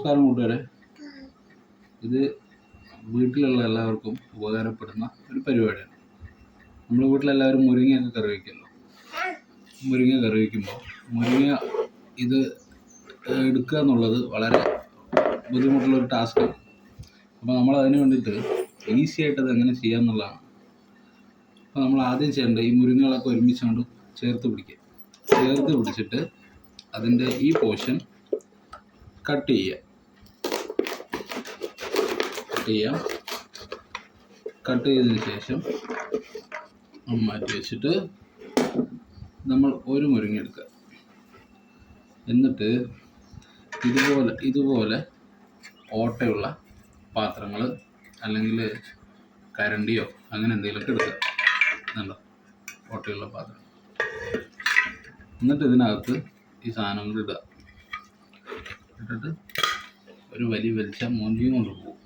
നമസ്കാരം കൂട്ടുകാരെ. ഇത് വീട്ടിലുള്ള എല്ലാവർക്കും ഉപകാരപ്പെടുന്ന ഒരു പരിപാടിയാണ്. നമ്മുടെ വീട്ടിലെല്ലാവരും മുരിങ്ങയൊക്കെ കറി വയ്ക്കുമല്ലോ. മുരിങ്ങ കറി വയ്ക്കുമ്പോൾ മുരിങ്ങ ഇത് എടുക്കുക എന്നുള്ളത് വളരെ ബുദ്ധിമുട്ടുള്ളൊരു ടാസ്ക്കാണ്. അപ്പോൾ നമ്മൾ അതിന് വേണ്ടിയിട്ട് ഈസി ആയിട്ട് അത് എങ്ങനെ ചെയ്യാം എന്നുള്ളതാണ്. അപ്പോൾ നമ്മൾ ആദ്യം ചെയ്യേണ്ടത് ഈ മുരിങ്ങകളൊക്കെ ഒരുമിച്ചുകൊണ്ട് ചേർത്ത് പിടിച്ചിട്ട് അതിൻ്റെ ഈ പോർഷൻ കട്ട് ചെയ്തതിന് ശേഷം മാറ്റി വെച്ചിട്ട് നമ്മൾ ഒരു മുരിങ്ങ എടുക്കുക. എന്നിട്ട് ഇതുപോലെ ഓട്ടയുള്ള പാത്രങ്ങൾ അല്ലെങ്കിൽ കരണ്ടിയോ അങ്ങനെ എന്തെങ്കിലുമൊക്കെ എടുക്കുക. എന്നുണ്ടോ ഓട്ടയുള്ള പാത്രം. എന്നിട്ട് ഇതിനകത്ത് ഈ സാധനങ്ങൾ ഇട്ടിട്ട് ഒരു വലിച്ച മൂഞ്ചിയും കൊണ്ട് പോകും.